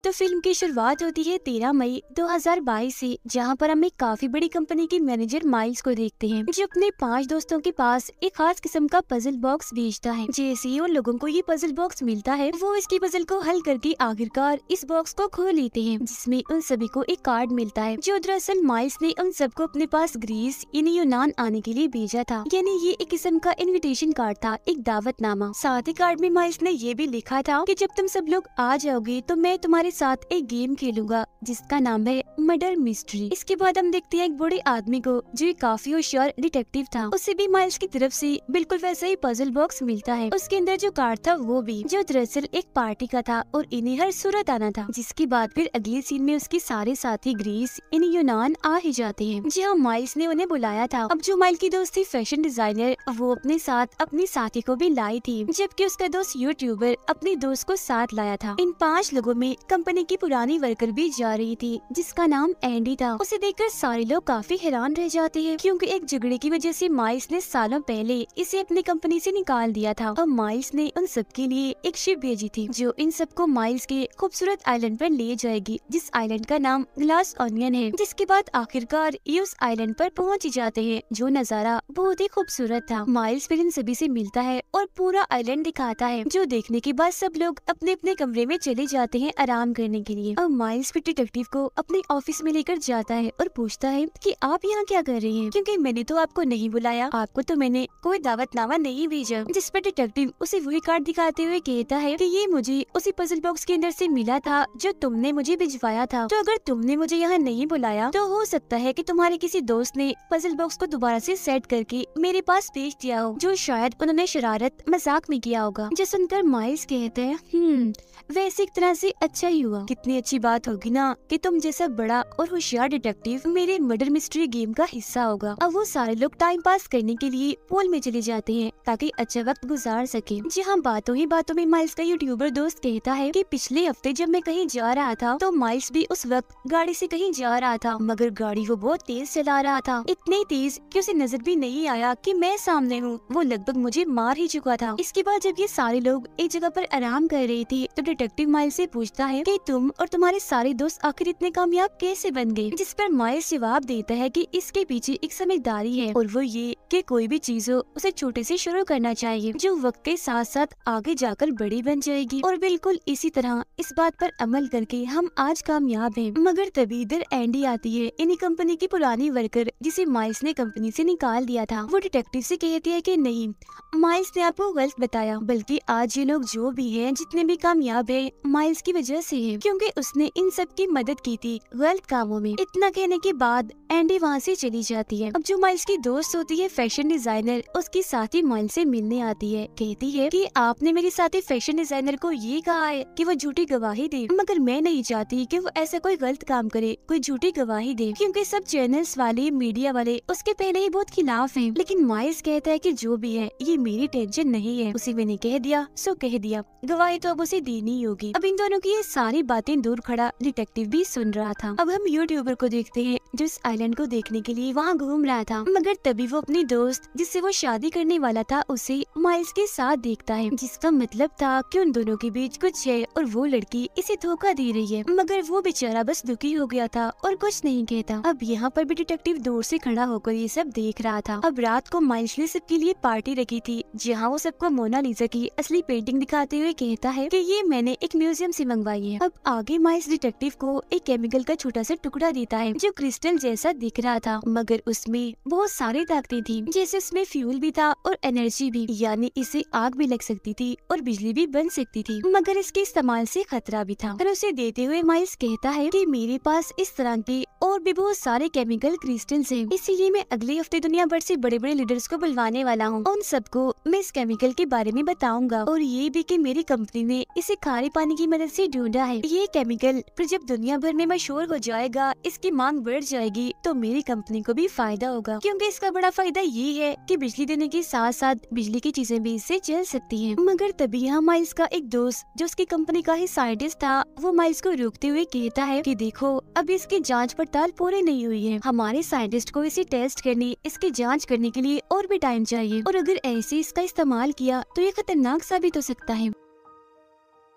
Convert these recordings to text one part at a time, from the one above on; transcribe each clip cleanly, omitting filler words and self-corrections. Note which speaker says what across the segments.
Speaker 1: तो फिल्म की शुरुआत होती है 13 मई 2022 से, जहां पर हम एक काफी बड़ी कंपनी के मैनेजर माइल्स को देखते हैं, जो अपने 5 दोस्तों के पास एक खास किस्म का पजल बॉक्स भेजता है। जैसे ही उन लोगों को ये पजल बॉक्स मिलता है, वो इसकी पजल को हल करके आखिरकार इस बॉक्स को खोल लेते हैं, जिसमें उन सभी को एक कार्ड मिलता है, जो दरअसल माइल्स ने उन सबको अपने पास ग्रीस यानी यूनान आने के लिए भेजा था। यानी ये एक किस्म का इन्विटेशन कार्ड था, एक दावतनामा। साथ ही कार्ड में माइल्स ने ये भी लिखा था कि जब तुम सब लोग आ जाओगे तो मैं तुम्हारे साथ एक गेम खेलूंगा जिसका नाम है मर्डर मिस्ट्री। इसके बाद हम देखते हैं एक बूढ़े आदमी को, जो एक काफी होशियार डिटेक्टिव था। उसे भी माइल्स की तरफ से बिल्कुल वैसा ही पजल बॉक्स मिलता है। उसके अंदर जो कार्ड था वो भी, जो दरअसल एक पार्टी का था और इन्हें हर सूरत आना था। जिसके बाद फिर अगले सीन में उसके सारे साथी ग्रीस इन यूनान आ ही जाते हैं, जहाँ माइल्स ने उन्हें बुलाया था। अब जो माइल की दोस्त थी फैशन डिजाइनर, वो अपने साथ अपनी साथी को भी लाई थी, जबकि उसका दोस्त यूट्यूबर अपनी दोस्त को साथ लाया था। इन 5 लोगों में कंपनी की पुरानी वर्कर भी जा रही थी, जिसका नाम एंडी था। उसे देखकर सारे लोग काफी हैरान रह जाते हैं, क्योंकि एक झगड़े की वजह से माइल्स ने सालों पहले इसे अपनी कंपनी से निकाल दिया था। और माइल्स ने उन सब के लिए एक शिप भेजी थी, जो इन सबको माइल्स के खूबसूरत आइलैंड पर ले जाएगी, जिस आइलैंड का नाम ग्लास ऑनियन है। जिसके बाद आखिरकार ये उस आइलैंड पर पहुँच जाते हैं, जो नजारा बहुत ही खूबसूरत था। माइल्स फिर इन सभी से मिलता है और पूरा आइलैंड दिखाता है, जो देखने के बाद सब लोग अपने अपने कमरे में चले जाते हैं आराम करने के लिए। अब माइल्स फिर डिटेक्टिव को अपने ऑफिस में लेकर जाता है और पूछता है कि आप यहाँ क्या कर रही हैं? क्योंकि मैंने तो आपको नहीं बुलाया, आपको तो मैंने कोई दावतनामा नहीं भेजा। जिस पर डिटेक्टिव उसे वही कार्ड दिखाते हुए कहता है कि ये मुझे उसी पजल बॉक्स के अंदर से मिला था, जो तुमने मुझे भिजवाया था। तो अगर तुमने मुझे यहाँ नहीं बुलाया, तो हो सकता है कि तुम्हारे किसी दोस्त ने पजल बॉक्स को दोबारा से सेट करके मेरे पास भेज दिया हो, जो शायद उन्होंने शरारत मजाक में किया होगा। जो सुनकर माइल्स कहते हैं वैसे एक तरह से अच्छा ही हुआ। कितनी अच्छी बात होगी ना कि तुम जैसा बड़ा और होशियार डिटेक्टिव मेरे मर्डर मिस्ट्री गेम का हिस्सा होगा। अब वो सारे लोग टाइम पास करने के लिए पूल में चले जाते हैं, ताकि अच्छा वक्त गुजार सके। जहाँ बातों ही बातों में माइल्स का यूट्यूबर दोस्त कहता है कि पिछले हफ्ते जब मैं कहीं जा रहा था, तो माइल्स भी उस वक्त गाड़ी से कहीं जा रहा था, मगर गाड़ी वो बहुत तेज चला रहा था, इतनी तेज कि उसे नजर भी नहीं आया कि मैं सामने हूँ। वो लगभग मुझे मार ही चुका था। इसके बाद जब ये सारे लोग एक जगह पर आराम कर रहे थे, तो डिटेक्टिव माइल्स से पूछता है कि तुम और तुम्हारे सारे दोस्त आखिर इतने कामयाब कैसे बन गए? जिस पर माइल्स जवाब देता है कि इसके पीछे एक समझदारी है, और वो ये कि कोई भी चीज हो उसे छोटे से शुरू करना चाहिए, जो वक्त के साथ साथ आगे जाकर बड़ी बन जाएगी। और बिल्कुल इसी तरह इस बात पर अमल करके हम आज कामयाब हैं। मगर तभी इधर एंडी आती है, इन्हीं कंपनी की पुरानी वर्कर, जिसे माइल्स ने कंपनी से निकाल दिया था। वो डिटेक्टिव से कहती है कि नहीं, माइल्स ने आपको गलत बताया, बल्कि आज ये लोग जो भी हैं, जितने भी कामयाब हैं, माइल्स की वजह से है, क्योंकि उसने इन सब की मदद की थी गलत कामों में। इतना कहने के बाद एंडी वहाँ से चली जाती है। अब जो माइल्स की दोस्त होती है फैशन डिजाइनर, उसकी साथी माइल्स से मिलने आती है। कहती है कि आपने मेरी साथी फैशन डिजाइनर को ये कहा है कि वो झूठी गवाही दे, मगर मैं नहीं चाहती कि वो ऐसा कोई गलत काम करे, कोई झूठी गवाही दे, क्योंकि सब चैनल्स वाले, मीडिया वाले उसके पहले ही बहुत खिलाफ हैं। लेकिन माइल्स कहता है कि जो भी है ये मेरी टेंशन नहीं है, उसे मैंने कह दिया सो कह दिया, गवाही तो अब उसे देनी ही होगी। अब इन दोनों की ये सारी बातें दूर खड़ा डिटेक्टिव भी सुन रहा था। अब हम यूट्यूबर को देखते हैं, जो इस आइलैंड को देखने के लिए वहाँ घूम रहा था, मगर तभी वो अपनी दोस्त जिससे वो शादी करने वाला था उसे माइल्स के साथ देखता है, जिसका मतलब था कि उन दोनों के बीच कुछ है और वो लड़की इसे धोखा दे रही है। मगर वो बेचारा बस दुखी हो गया था और कुछ नहीं कहता। अब यहाँ पर भी डिटेक्टिव दूर से खड़ा होकर ये सब देख रहा था। अब रात को माइल्स ने सबके लिए पार्टी रखी थी, जहाँ वो सबको मोनालिसा की असली पेंटिंग दिखाते हुए कहता है कि ये मैंने एक म्यूजियम से मंगवाई है। अब आगे माइल्स डिटेक्टिव को एक केमिकल का छोटा सा टुकड़ा देता है, जो क्रिस्टल जैसा दिख रहा था, मगर उसमें बहुत सारी ताकतें थी, जैसे उसमें फ्यूल भी था और एनर्जी भी, यानी इसे आग भी लग सकती थी और बिजली भी बन सकती थी, मगर इसके इस्तेमाल से खतरा भी था। और उसे देते हुए माइल्स कहता है कि मेरे पास इस तरह के और भी बहुत सारे केमिकल क्रिस्टल्स हैं, इसीलिए मैं अगले हफ्ते दुनिया भर से बड़े बड़े लीडर्स को बुलवाने वाला हूँ। उन सबको मैं इस केमिकल के बारे में बताऊंगा, और ये भी कि मेरी कंपनी ने इसे खारे पानी की मदद से ढूंढा है। ये केमिकल फिर जब दुनिया भर में मशहूर हो जाएगा, इसकी मांग बढ़ जाएगी, तो मेरी कंपनी को भी फायदा होगा, क्योंकि इसका बड़ा फायदा ये है कि बिजली देने के साथ साथ बिजली की चीजें भी इससे चल सकती हैं। मगर तभी यहाँ माइल्स का एक दोस्त, जो उसकी कंपनी का ही साइंटिस्ट था, वो माइल्स को रोकते हुए कहता है कि देखो, अब इसकी जांच पड़ताल पूरी नहीं हुई है, हमारे साइंटिस्ट को इसे टेस्ट करने, इसकी जांच करने के लिए और भी टाइम चाहिए, और अगर ऐसे इसका इस्तेमाल किया तो ये खतरनाक साबित हो सकता है।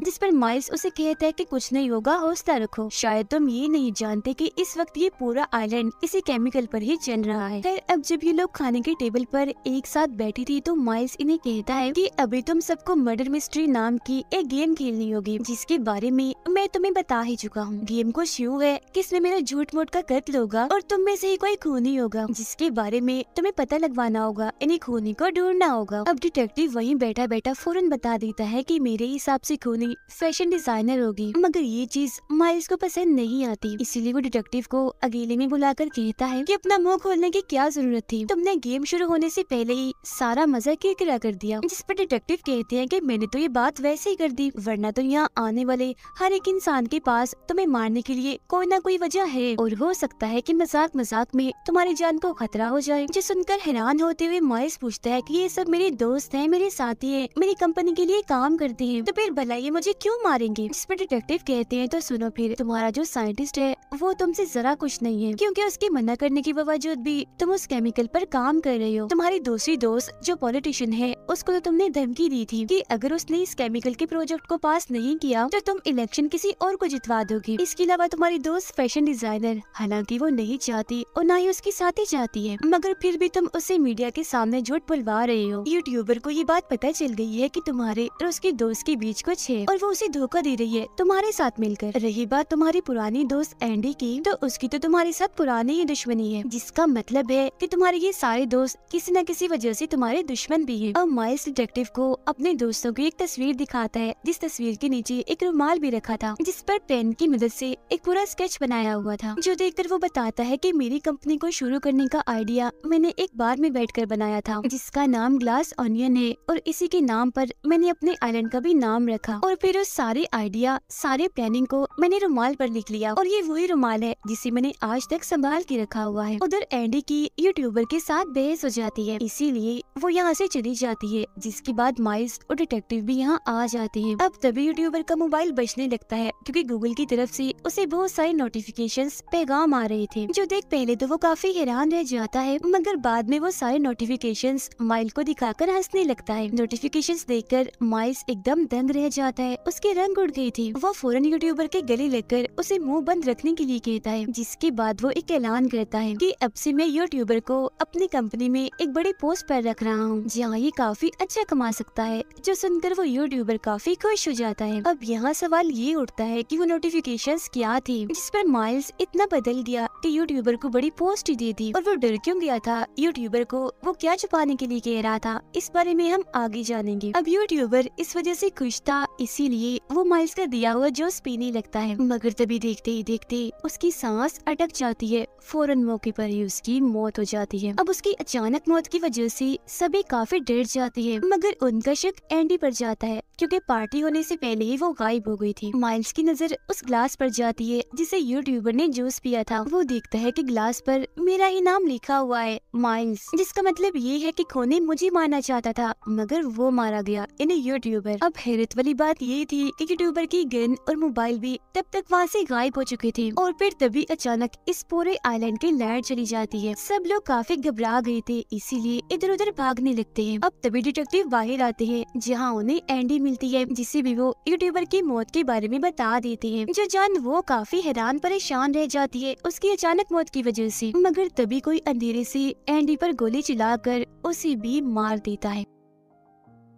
Speaker 1: जिस पर माइल्स उसे कहता है कि कुछ नहीं होगा, हौसला रखो, शायद तुम ये नहीं जानते कि इस वक्त ये पूरा आइलैंड इसी केमिकल पर ही चल रहा है। खैर अब जब ये लोग खाने के टेबल पर एक साथ बैठी थी तो माइल्स इन्हें कहता है कि अभी तुम सबको मर्डर मिस्ट्री नाम की एक गेम खेलनी होगी, जिसके बारे में मैं तुम्हें बता ही चुका हूँ। गेम को शो है कि इसमें मेरा झूठ मूठ का कत्ल होगा और तुम में से ही कोई खूनी होगा, जिसके बारे में तुम्हें पता लगवाना होगा, इन्हीं खूनी को ढूंढना होगा। अब डिटेक्टिव वहीं बैठा बैठा फौरन बता देता है कि मेरे हिसाब से खूनी फैशन डिजाइनर होगी, मगर ये चीज माइल्स को पसंद नहीं आती, इसीलिए वो डिटेक्टिव को अकेले में बुलाकर कहता है कि अपना मुंह खोलने की क्या जरूरत थी, तुमने गेम शुरू होने से पहले ही सारा मजा किरकिरा कर दिया। जिस पर डिटेक्टिव कहते हैं कि मैंने तो ये बात वैसे ही कर दी, वरना तो यहाँ आने वाले हर एक इंसान के पास तुम्हें मारने के लिए कोई ना कोई वजह है और हो सकता है कि मजाक मजाक में तुम्हारी जान को खतरा हो जाए। जो सुनकर हैरान होते हुए माइल्स पूछता है कि ये सब मेरे दोस्त हैं, मेरे साथी हैं, मेरी कंपनी के लिए काम करते हैं, तो फिर भला ये मुझे क्यों मारेंगे। जिस पर डिटेक्टिव कहते हैं तो सुनो फिर, तुम्हारा जो साइंटिस्ट है वो तुमसे जरा कुछ नहीं है, क्योंकि उसके मना करने के बावजूद भी तुम उस केमिकल पर काम कर रहे हो। तुम्हारी दूसरी दोस्त जो पॉलिटिशियन है उसको तो तुमने धमकी दी थी कि अगर उसने इस केमिकल के प्रोजेक्ट को पास नहीं किया तो तुम इलेक्शन किसी और को जितवा दोगी। इसके अलावा तुम्हारी दोस्त फैशन डिजाइनर, हालांकि वो नहीं चाहती और ना ही उसकी साथी चाहती है, मगर फिर भी तुम उसे मीडिया के सामने झूठ बुलवा रहे हो। यूट्यूबर को ये बात पता चल गई है कि तुम्हारे और उसके दोस्त के बीच कुछ है और वो उसे धोखा दे रही है तुम्हारे साथ मिलकर। रही बात तुम्हारी पुरानी दोस्त एंडी की, तो उसकी तो तुम्हारे साथ पुरानी ही दुश्मनी है, जिसका मतलब है कि तुम्हारे ये सारे दोस्त किसी न किसी वजह से तुम्हारे दुश्मन भी हैं। अब माइल्स डिटेक्टिव को अपने दोस्तों की एक तस्वीर दिखाता है, जिस तस्वीर के नीचे एक रुमाल भी रखा था, जिस पर पेन की मदद से एक पूरा स्केच बनाया हुआ था, जो देखकर वो बताता है कि मेरी कंपनी को शुरू करने का आइडिया मैंने एक बार में बैठकर बनाया था, जिसका नाम ग्लास ऑनियन है और इसी के नाम पर मैंने अपने आइलैंड का भी नाम रखा और फिर उस सारे आइडिया, सारे प्लानिंग को मैंने रुमाल पर लिख लिया और ये वही रुमाल है जिसे मैंने आज तक संभाल के रखा हुआ है। उधर एंडी की यूट्यूबर के साथ बहस हो जाती है, इसीलिए वो यहाँ से चली जाती है, जिसके बाद माइल्स और डिटेक्टिव भी यहाँ आ जाते हैं। अब तभी यूट्यूबर का मोबाइल बजने लगता है, क्योंकि गूगल की तरफ से उसे बहुत सारे नोटिफिकेशंस पैगाम आ रहे थे, जो देख पहले तो वो काफी हैरान रह जाता है, मगर बाद में वो सारे नोटिफिकेशंस माइल को दिखाकर हंसने लगता है। नोटिफिकेशंस देखकर माइल्स एकदम दंग रह जाता है, उसकी रंग उड़ गई थी। वो फौरन यूट्यूबर के गले लगकर उसे मुंह बंद रखने के लिए कहता है, जिसके बाद वो एक ऐलान करता है कि अब से मैं यूट्यूबर को अपनी कंपनी में एक बड़ी पोस्ट पर रख रहा हूँ, जहाँ ये काफी अच्छा कमा सकता है। जो सुनकर वो यूट्यूबर काफी खुश हो जाता है। अब यहाँ सवाल ये उठता है कि वो नोटिफिकेशंस क्या थी, जिस पर माइल्स इतना बदल दिया कि यूट्यूबर को बड़ी पोस्ट ही दे दी, और वो डर क्यों गया था, यूट्यूबर को वो क्या छुपाने के लिए कह रहा था, इस बारे में हम आगे जानेंगे। अब यूट्यूबर इस वजह से खुश था, इसीलिए वो माइल्स का दिया हुआ जूस पीने लगता है, मगर तभी देखते ही देखते उसकी सांस अटक जाती है। फौरन मौके पर ही उसकी मौत हो जाती है। अब उसकी अचानक मौत की वजह से सभी काफी डर जाती है, मगर उनका शक एंडी पर जाता है, क्योंकि पार्टी होने से पहले ही वो गायब हो गई थी। माइल्स की नजर उस ग्लास पर जाती है जिसे यूट्यूबर ने जूस पिया था। वो देखता है कि ग्लास पर मेरा ही नाम लिखा हुआ है, माइल्स, जिसका मतलब ये है कि खूनी मुझे मारना चाहता था, मगर वो मारा गया, इन्हें यूट्यूबर। अब हैरत वाली बात ये थी कि यूट्यूबर की गन और मोबाइल भी तब तक वहाँ से गायब हो चुके थे, और फिर तभी अचानक इस पूरे आइलैंड की लाइट चली जाती है। सब लोग काफी घबरा गए थे, इसीलिए इधर उधर भागने लगते हैं। अब तभी डिटेक्टिव बाहर आते हैं, जहाँ उन्हें एंडी मिलती है, जिसे भी वो यूट्यूबर की मौत के बारे में बता देते हैं। जो जान वो काफी हैरान परेशान रह जाती है उसकी अचानक मौत की वजह से, मगर तभी कोई अंधेरे से एंडी पर गोली चलाकर उसे भी मार देता है।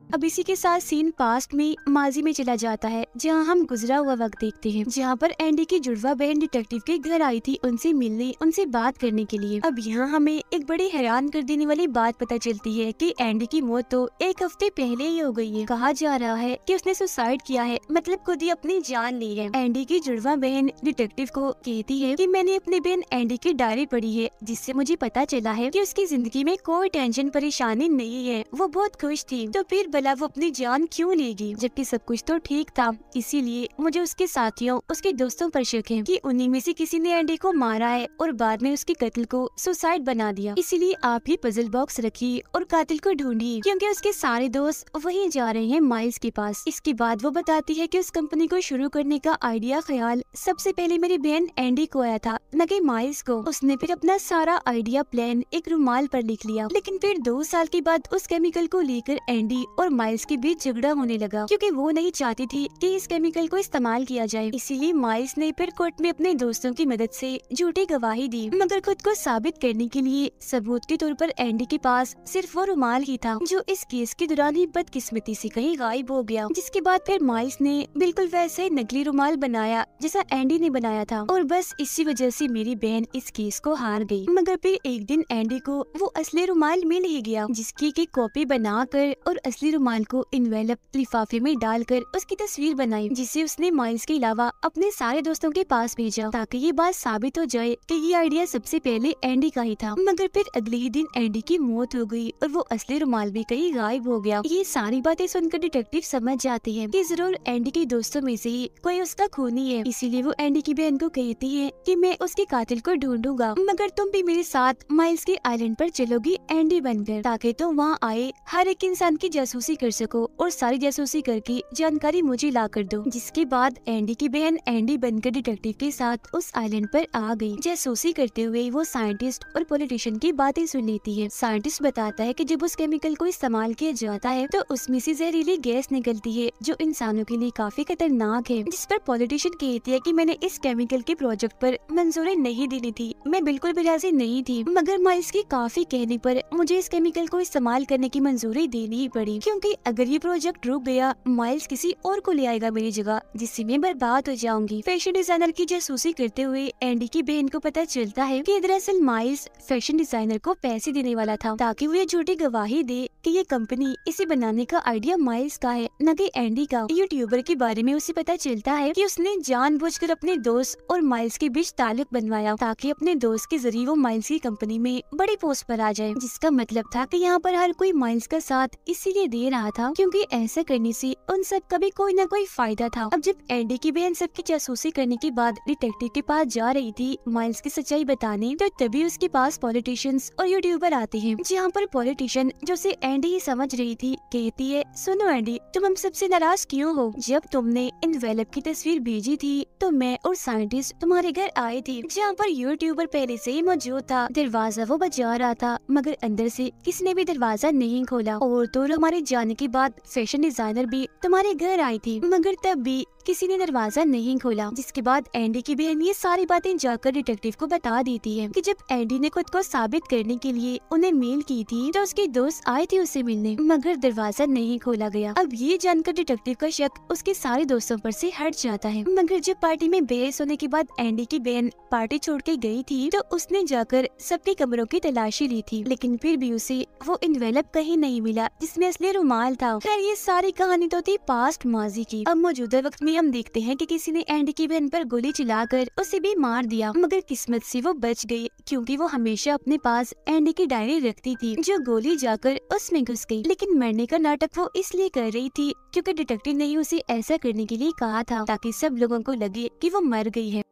Speaker 1: अब इसी के साथ सीन पास्ट में माजी में चला जाता है, जहां हम गुजरा हुआ वक्त देखते हैं, जहां पर एंडी की जुड़वा बहन डिटेक्टिव के घर आई थी उनसे मिलने, उनसे बात करने के लिए। अब यहाँ हमें एक बड़ी हैरान कर देने वाली बात पता चलती है कि एंडी की मौत तो एक हफ्ते पहले ही हो गई है। कहा जा रहा है कि उसने सुसाइड किया है, मतलब खुद ही अपनी जान ली है। एंडी की जुड़वा बहन डिटेक्टिव को कहती है कि मैंने अपनी बहन एंडी की डायरी पढ़ी है, जिससे मुझे पता चला है कि उसकी जिंदगी में कोई टेंशन परेशानी नहीं है, वो बहुत खुश थी, तो फिर भला वो अपनी जान क्यों लेगी, जबकि सब कुछ तो ठीक था। इसीलिए मुझे उसके साथियों, उसके दोस्तों पर शक है कि उन्हीं में से किसी ने एंडी को मारा है और बाद में उसके कत्ल को सुसाइड बना दिया। इसीलिए आप ही पजल बॉक्स रखिए और कातिल को ढूंढिए, क्योंकि उसके सारे दोस्त वहीं जा रहे हैं माइल्स के पास। इसके बाद वो बताती है कि उस कंपनी को शुरू करने का आइडिया ख्याल सबसे पहले मेरी बहन एंडी को आया था, न कि माइल्स को। उसने फिर अपना सारा आइडिया प्लान एक रुमाल पर लिख लिया, लेकिन फिर 2 साल के बाद उस केमिकल को लेकर एंडी और और माइल्स के बीच झगड़ा होने लगा, क्योंकि वो नहीं चाहती थी कि इस केमिकल को इस्तेमाल किया जाए। इसीलिए माइल्स ने फिर कोर्ट में अपने दोस्तों की मदद से झूठी गवाही दी, मगर खुद को साबित करने के लिए सबूत के तौर पर एंडी के पास सिर्फ वो रुमाल ही था, जो इस केस के दौरान ही बदकिस्मती से कहीं गायब हो गया। जिसके बाद फिर माइल्स ने बिल्कुल वैसे नकली रुमाल बनाया जैसा एंडी ने बनाया था, और बस इसी वजह से मेरी बहन इस केस को हार गई। मगर फिर एक दिन एंडी को वो असली रुमाल मिल ही गया, जिसकी की कॉपी बनाकर और असली रुमाल को इन्वेलप लिफाफे में डालकर उसकी तस्वीर बनाई, जिसे उसने माइल्स के अलावा अपने सारे दोस्तों के पास भेजा, ताकि ये बात साबित हो जाए कि ये आइडिया सबसे पहले एंडी का ही था। मगर फिर अगले ही दिन एंडी की मौत हो गई और वो असली रुमाल भी कहीं गायब हो गया। ये सारी बातें सुनकर डिटेक्टिव समझ जाते हैं कि जरूर एंडी के दोस्तों में से ही कोई उसका खूनी है। इसीलिए वो एंडी की बहन को कहती है कि मैं उसके कातिल को ढूंढूंगा, मगर तुम भी मेरे साथ माइल्स के आइलैंड पर चलोगी एंडी बनकर, ताकि तुम वहाँ आए हर एक इंसान की जासूसी कर सको और सारी जासूसी करके जानकारी मुझे ला कर दो। जिसके बाद एंडी की बहन एंडी बनकर डिटेक्टिव के साथ उस आइलैंड पर आ गई। जासूसी करते हुए वो साइंटिस्ट और पॉलिटिशियन की बातें सुन लेती है। साइंटिस्ट बताता है कि जब उस केमिकल को इस्तेमाल किया जाता है तो उसमें से जहरीली गैस निकलती है, जो इंसानों के लिए काफी खतरनाक है। जिस पर पॉलिटिशियन कहती है कि मैंने इस केमिकल के प्रोजेक्ट पर मंजूरी नहीं देनी थी, मैं बिल्कुल भी राजी नहीं थी, मगर माइल्स की काफी कहने पर मुझे इस केमिकल को इस्तेमाल करने की मंजूरी देनी ही पड़ी, क्योंकि अगर ये प्रोजेक्ट रुक गया माइल्स किसी और को ले आएगा मेरी जगह, जिससे मैं बर्बाद हो जाऊंगी। फैशन डिजाइनर की जासूसी करते हुए एंडी की बहन को पता चलता है कि दरअसल माइल्स फैशन डिजाइनर को पैसे देने वाला था, ताकि वो ये झूठी गवाही दे कि ये कंपनी इसे बनाने का आइडिया माइल्स का है, न कि एंडी का। यूट्यूबर के बारे में उसे पता चलता है कि उसने जानबूझकर अपने दोस्त और माइल्स के बीच ताल्लुक बनवाया, ताकि अपने दोस्त के जरिए वो माइल्स की कंपनी में बड़ी पोस्ट पर आ जाए। जिसका मतलब था कि यहाँ पर हर कोई माइल्स का साथ इसीलिए दे रहा था क्योंकि ऐसा करने से उन सब का भी कोई न कोई फायदा था। अब जब एंडी की बहन सबकी जासूसी करने के बाद डिटेक्टिव के पास जा रही थी माइल्स की सच्चाई बताने, तो तभी उसके पास पॉलिटिशियंस और यूट्यूबर आते हैं। जहाँ पर पॉलिटिशियन, जो से एंडी ही समझ रही थी, कहती है, सुनो एंडी, तुम हम सबसे नाराज क्यों हो? जब तुमने इन्वेलप की तस्वीर भेजी थी तो मैं और साइंटिस्ट तुम्हारे घर आए थे, जहाँ पर यूट्यूबर पहले से ही मौजूद था। दरवाजा वो बजा रहा था, मगर अंदर से किसी ने भी दरवाजा नहीं खोला, और तो हमारे जाने के बाद फैशन डिजाइनर भी तुम्हारे घर आई थी, मगर तब भी किसी ने दरवाजा नहीं खोला। जिसके बाद एंडी की बहन ये सारी बातें जाकर डिटेक्टिव को बता देती है कि जब एंडी ने खुद को साबित करने के लिए उन्हें मेल की थी तो उसके दोस्त आए थे उसे मिलने, मगर दरवाजा नहीं खोला गया। अब ये जानकर डिटेक्टिव का शक उसके सारे दोस्तों पर से हट जाता है। मगर जब पार्टी में बहस होने के बाद एंडी की बहन पार्टी छोड़ के गई थी तो उसने जाकर सबके कमरों की तलाशी ली थी, लेकिन फिर भी उसे वो इन्वेलप कहीं नहीं मिला जिसमें असली रुमाल था। खैर ये सारी कहानी तो थी पास्ट माजी की। अब मौजूदा वक्त में हम देखते हैं कि किसी ने एंडी की बहन पर गोली चलाकर उसे भी मार दिया, मगर किस्मत से वो बच गई, क्योंकि वो हमेशा अपने पास एंडी की डायरी रखती थी, जो गोली जाकर उसमें घुस गई। लेकिन मरने का नाटक वो इसलिए कर रही थी क्योंकि डिटेक्टिव ने उसे ऐसा करने के लिए कहा था, ताकि सब लोगों को लगे कि वो मर गई है।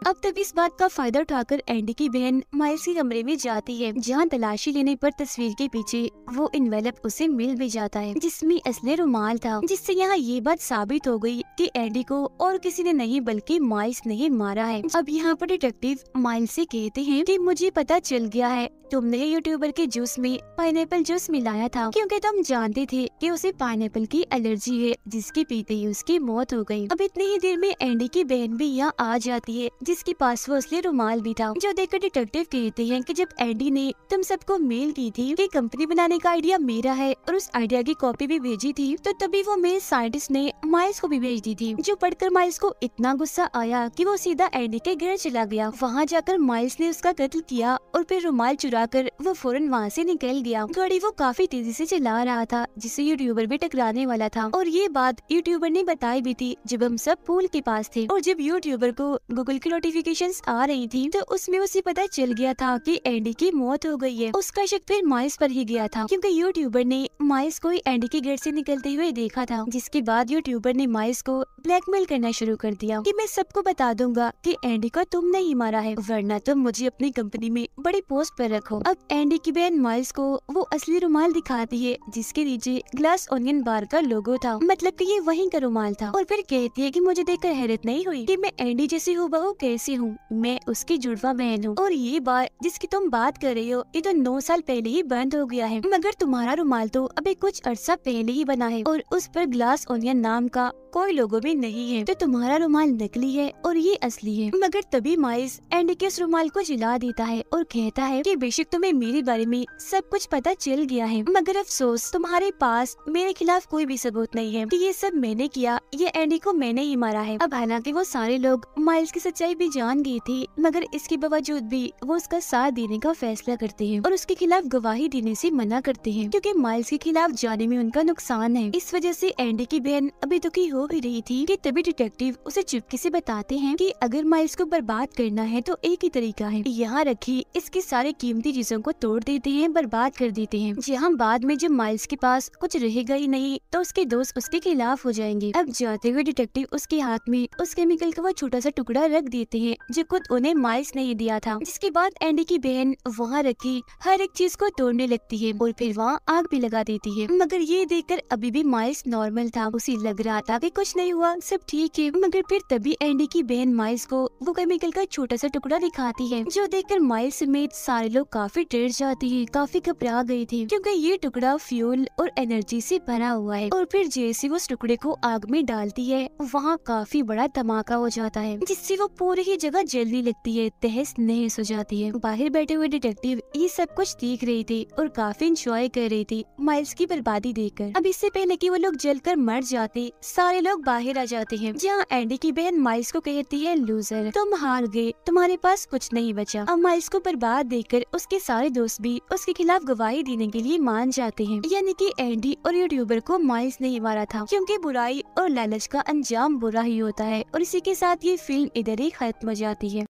Speaker 1: अब तब इस बात का फायदा उठाकर एंडी की बहन माइल्स के कमरे में जाती है, जहाँ तलाशी लेने पर तस्वीर के पीछे वो इन्वेलप उसे मिल भी जाता है, जिसमें असली रुमाल था। जिससे यहाँ ये बात साबित हो गई कि एंडी को और किसी ने नहीं बल्कि माइल्स ने ही मारा है। अब यहाँ पर डिटेक्टिव माइल्स से कहते हैं कि मुझे पता चल गया है, तुमने यूट्यूबर के जूस में पाइनएप्पल जूस मिलाया था, क्योंकि तुम जानते थे कि उसे पाइनएप्पल की एलर्जी है, जिसके पीते ही उसकी मौत हो गई। अब इतनी ही देर में एंडी की बहन भी यहाँ आ जाती है, जिसके पास वो असली रुमाल भी था, जो देखकर डिटेक्टिव कहते हैं कि जब एंडी ने तुम सबको मेल की थी कि कंपनी बनाने का आइडिया मेरा है और उस आइडिया की कॉपी भी भेजी थी, तो तभी वो मेल साइंटिस्ट ने माइल्स को भी भेज दी थी, जो पढ़कर माइल्स को इतना गुस्सा आया कि वो सीधा एंडी के घर चला गया। वहाँ जाकर माइल्स ने उसका कत्ल किया और फिर रुमाल चुराकर वो फौरन वहाँ से निकल गया। गाड़ी वो काफी तेजी से चला रहा था, जिससे यूट्यूबर भी टकराने वाला था, और ये बात यूट्यूबर ने बताई भी थी जब हम सब पूल के पास थे। और जब यूट्यूबर को गूगल की नोटिफिकेशंस आ रही थी तो उसमें उसे पता चल गया था कि एंडी की मौत हो गई है। उसका शक फिर माइल्स पर ही गया था, क्योंकि यूट्यूबर ने माइल्स को एंडी के घर से निकलते हुए देखा था। जिसके बाद यूट्यूबर ने माइल्स को ब्लैकमेल करना शुरू कर दिया कि मैं सबको बता दूंगा कि एंडी को तुमने ही मारा है, वरना तुम मुझे अपनी कंपनी में बड़ी पोस्ट पर रखो। अब एंडी की बहन माइल्स को वो असली रुमाल दिखाती है, जिसके नीचे ग्लास ओनियन बार का लोगो था, मतलब कि ये वहीं का रुमाल था, और फिर कहती है कि मुझे देखकर हैरत नहीं हुई कि मैं एंडी जैसी हूबहू कैसी हूँ, मैं उसकी जुड़वा बहन हूँ और ये बार जिसकी तुम बात कर रही हो ये तो 9 साल पहले ही बंद हो गया है, मगर तुम्हारा रुमाल तो अभी कुछ अरसा पहले ही बना है और उस पर ग्लास ओनियन नाम का कोई लोगो भी नहीं है, तो तुम्हारा रुमाल नकली है और ये असली है। मगर तभी माइल्स एंडी के उस रुमाल को जला देता है और कहता है कि बेशक तुम्हें मेरे बारे में सब कुछ पता चल गया है, मगर अफसोस तुम्हारे पास मेरे खिलाफ कोई भी सबूत नहीं है कि ये सब मैंने किया, ये एंडी को मैंने ही मारा है। अब हालांकि वो सारे लोग माइल्स की सच्चाई भी जान गए थे, मगर इसके बावजूद भी वो उसका साथ देने का फैसला करते हैं और उसके खिलाफ गवाही देने से मना करते हैं, क्योंकि माइल्स के खिलाफ जाने में उनका नुकसान है। इस वजह से एंडी की बहन अभी दुखी हो भी रही थी कि तभी डिटेक्टिव उसे चुपके से बताते हैं कि अगर माइल्स को बर्बाद करना है तो एक ही तरीका है, यहाँ रखी इसकी सारी कीमती चीजों को तोड़ देते हैं, बर्बाद कर देते हैं, जहाँ बाद में जब माइल्स के पास कुछ रहेगा ही नहीं तो उसके दोस्त उसके खिलाफ हो जाएंगे। अब जाते हुए डिटेक्टिव उसके हाथ में उस केमिकल का वो छोटा सा टुकड़ा रख देते हैं जो खुद उन्हें माइल्स ने दिया था, जिसके बाद एंडी की बहन वहाँ रखी हर एक चीज को तोड़ने लगती है और फिर वहाँ आग भी लगा देती है। मगर ये देखकर अभी भी माइल्स नॉर्मल था, उसे लग रहा था कि कुछ नहीं हुआ, सब ठीक है। मगर फिर तभी एंडी की बहन माइल्स को वो केमिकल का छोटा सा टुकड़ा दिखाती है, जो देखकर माइल्स समेत सारे लोग काफी डर जाते हैं, काफी घबरा गए थे, क्योंकि ये टुकड़ा फ्यूल और एनर्जी से भरा हुआ है। और फिर जैसे वो उस टुकड़े को आग में डालती है वहाँ काफी बड़ा धमाका हो जाता है, जिससे वो पूरी ही जगह जलने लगती है, तहस नहस हो जाती है। बाहर बैठे हुए डिटेक्टिव ये सब कुछ देख रहे थे और काफी इंजॉय कर रहे थे माइल्स की बर्बादी देखकर। अब इससे पहले कि वो लोग जलकर मर जाते, सारे लोग बाहर आ जाते हैं, जहाँ एंडी की बहन माइल्स को कहती है, लूजर तुम हार गए, तुम्हारे पास कुछ नहीं बचा। अब माइल्स को बर्बाद देखकर उसके सारे दोस्त भी उसके खिलाफ गवाही देने के लिए मान जाते हैं, यानी कि एंडी और यूट्यूबर को माइल्स ने ही मारा था, क्योंकि बुराई और लालच का अंजाम बुरा ही होता है। और इसी के साथ ये फिल्म इधर ही खत्म हो जाती है।